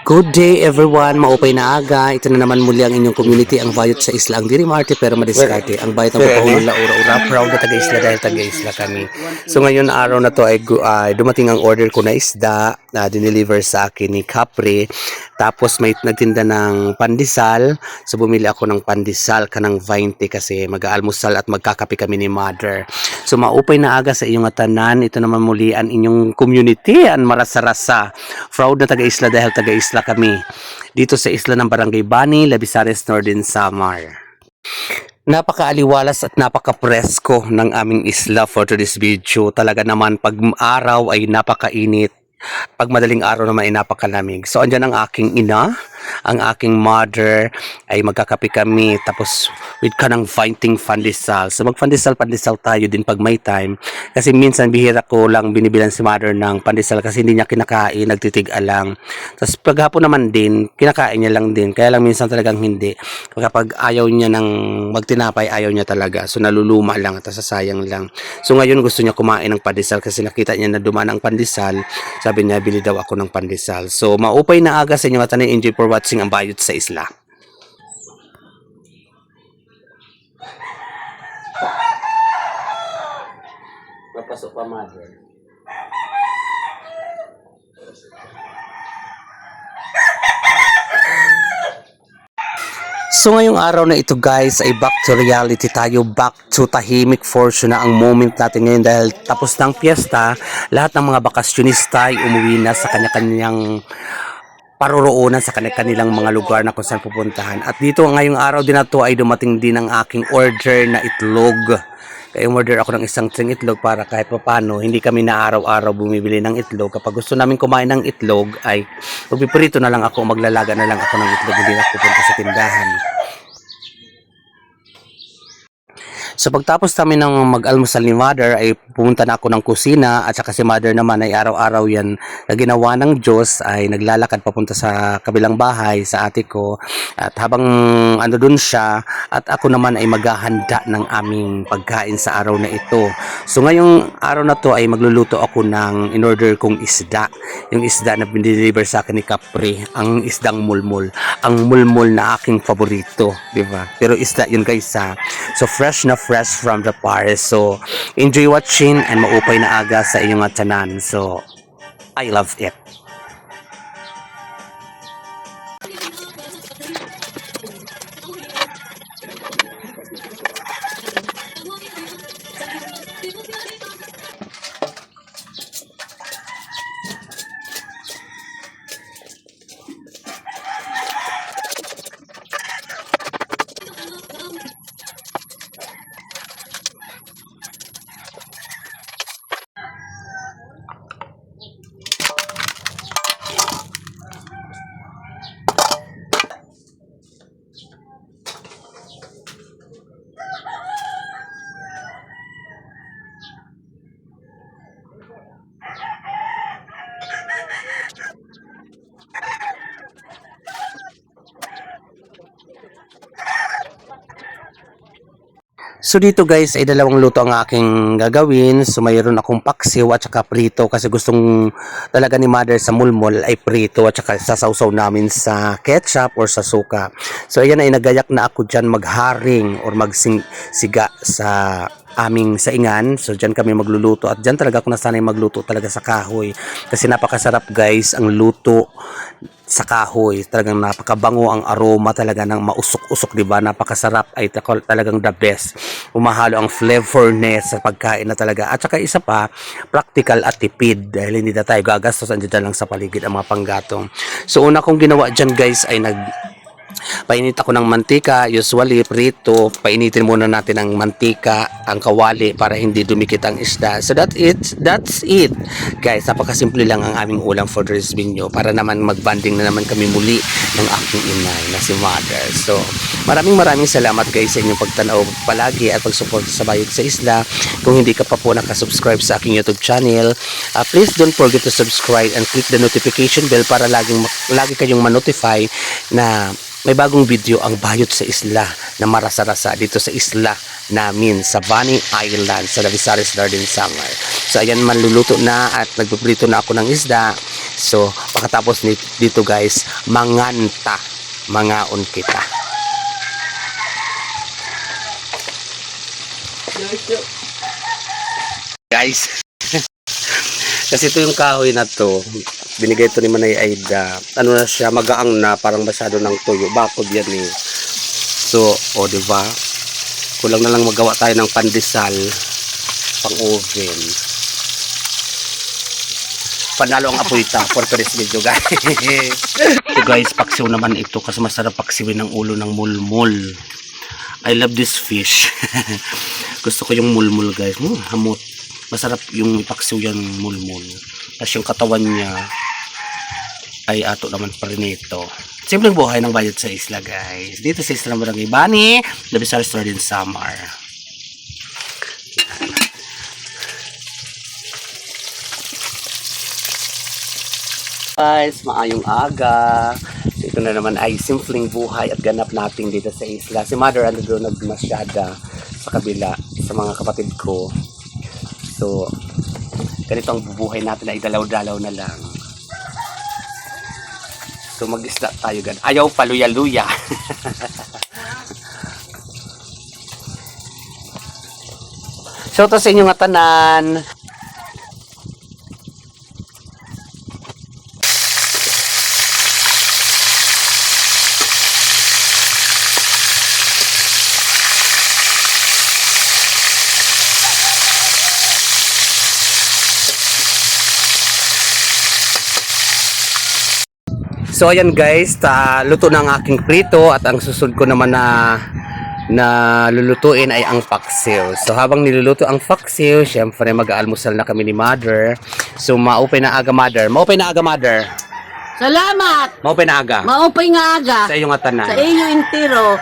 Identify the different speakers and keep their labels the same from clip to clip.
Speaker 1: Good day everyone, maupay na aga. Ito na naman muli ang inyong community, ang bayot sa isla. Ang diri Marte pero madiskarte. Ang bayot ng papahulula ura-ura. Proud na taga-isla dahil taga-isla kami. So ngayon araw na to ay dumating ang order ko na isda na dineliver sa akin ni Capri. Tapos may nagtinda ng pandesal. So bumili ako ng pandesal kanang 20 kasi mag-aalmusal at magkakape kami ni Mother. So maupay na aga sa iyong tanan. Ito naman muli ang inyong community, ang marasa-rasa. Proud na taga-isla dahil taga-isla kami dito sa isla ng Barangay Bani, Labisares, Northern Samar. Napakaaliwalas at napaka-presko ng aming isla for today's video. Talaga naman pag araw ay napakainit. Pag madaling araw naman ay napakalamig. So andyan ang aking ina, ang aking mother, ay magkakape kami tapos with kanang fighting pandesal. So pandesal tayo din pag may time. Kasi minsan bihira ko lang binibilan si mother ng pandesal kasi hindi niya kinakain, nagtitiga lang. Tapos paghapon naman din, kinakain niya lang din. Kaya lang minsan talagang hindi. Kapag ayaw niya ng magtinapay, ayaw niya talaga. So naluluma lang at sasayang lang. So ngayon gusto niya kumain ng pandesal kasi nakita niya na dumaan ang pandesal. Sabi niya, bili daw ako ng pandesal. So, maupay na aga sa inyo at enjoy for watching ang bayot sa isla. Papasok pa, mother. So ngayong araw na ito guys ay back to reality tayo, back to tahimik fortune na ang moment natin ngayon dahil tapos ng piyesta, lahat ng mga bakasyonista ay umuwi na sa kanya-kanyang paroroonan sa kanilang mga lugar na kung saan pupuntahan. At dito ngayong araw din na to ay dumating din ang aking order na itlog. Kaya order ako ng isang tring itlog para kahit paano hindi kami na araw-araw bumibili ng itlog. Kapag gusto namin kumain ng itlog ay magpiprito na lang ako, maglalaga na lang ako ng itlog, hindi na pupunta sa tindahan. So pagtapos namin ng mag-almusal ni Mother ay pumunta na ako ng kusina at saka si Mother naman ay araw-araw yan na ginawa ng Diyos ay naglalakad papunta sa kabilang bahay sa ate ko at habang ano dun siya at ako naman ay maghahanda ng aming pagkain sa araw na ito. So ngayong araw na to ay magluluto ako ng in-order kong isda. Yung isda na binideliver sa akin ni Capri, ang isdang mulmul. Ang mulmul na aking paborito, di ba? Pero isda yun guys ha. So fresh from the forest. So enjoy watching and maupay na aga sa inyong tanan. So I love it. So dito guys ay dalawang luto ang aking gagawin. So mayroon akong paksiw at saka prito kasi gustong talaga ni Mother sa mulmol ay prito at saka sasawsaw namin sa ketchup or sa suka. So ayan ay nagayak na ako dyan magharing or magsiga sa aming saingan. So dyan kami magluluto at dyan talaga ako nasanay magluto talaga sa kahoy kasi napakasarap guys ang luto sa kahoy. Talagang napakabango ang aroma talaga ng mausok-usok, di ba? Napakasarap ay talagang the best. Umahalo ang flavorness sa pagkain na talaga. At saka isa pa, practical at tipid dahil hindi na tayo gagastos, andyan lang sa paligid ang mga panggatong. So una kong ginawa dyan guys ay painit ako ng mantika, usually prito, painitin muna natin ang mantika, ang kawali para hindi dumikit ang isda. So that's it. Guys, napakasimple lang ang aming ulam for this video para naman magbanding na naman kami muli ng aking inay na si Mother. So maraming salamat guys sa inyong pagtanaw palagi at pagsuporta sa Bayot sa Isla. Kung hindi ka pa po nakasubscribe sa aking YouTube channel, please don't forget to subscribe and click the notification bell para lagi kayong ma-notify na may bagong video ang bayot sa isla na marasa-rasa dito sa isla namin sa Bani Island sa Davisaris Garden Summer. So ayan, manluluto na at nagpiprito na ako ng isda. So pagkatapos dito guys, manganta, mangaon kita. Guys, kasi ito yung kahoy na to, binigay ito ni Manay Aida. Ano na siya, magaang na, parang masyado ng tuyo. Bakod yan eh. So, o diba? Kulang na lang magawa tayo ng pandesal pang oven. Panalo ang apoy ta for today's video guys. So guys, paksiw naman ito kasi masarap paksiwin ng ulo ng mulmul. I love this fish. Gusto ko yung mulmul guys. Hamot. Masarap yung ipaksiw yan mulmul. Tapos yung katawan niya ay ato naman pa rin ito. Simpleng buhay ng bayot sa isla guys. Dito sa isla ng Barangay Bani, Davisaris Garden Summer. Guys, maayong aga. Ito na naman ay simpleng buhay at ganap natin dito sa isla. Si Mother ano doon nagmasyada sa kabila sa mga kapatid ko. So, ganito ang bubuhay natin ay dalaw-dalaw na lang. So, mag-isda tayo gan. Ayaw paluya-luya. So, to sa inyong tanan. So ayan guys, luto na ang aking prito at ang susunod ko naman na lulutuin ay ang paksiw. So habang niluluto ang paksiw, syempre mag-aalmusal na kami ni Mother. So maupay na aga Mother. Maupay na aga Mother.
Speaker 2: Salamat!
Speaker 1: Maupay na aga.
Speaker 2: Maupay nga aga.
Speaker 1: Sa iyong atanan.
Speaker 2: Sa iyo intiro.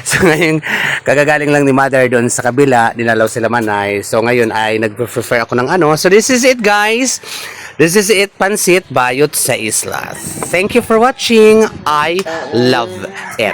Speaker 1: So ngayon, kagagaling lang ni Mother doon sa kabila, dinalaw sila Manay. So ngayon ay nag-prefer ako ng ano. So this is it guys. This is it, Pansit Bayot sa Isla. Thank you for watching. I love it.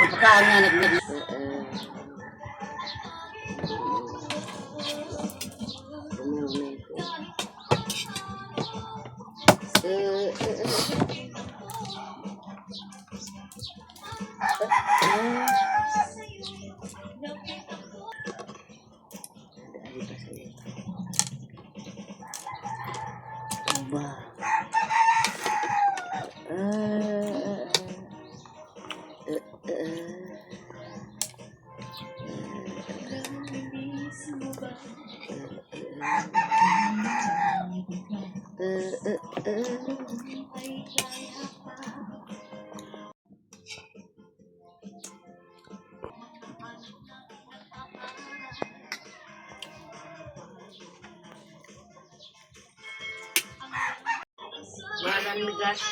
Speaker 2: Walang migas.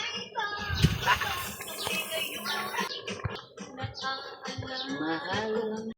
Speaker 2: Mahal.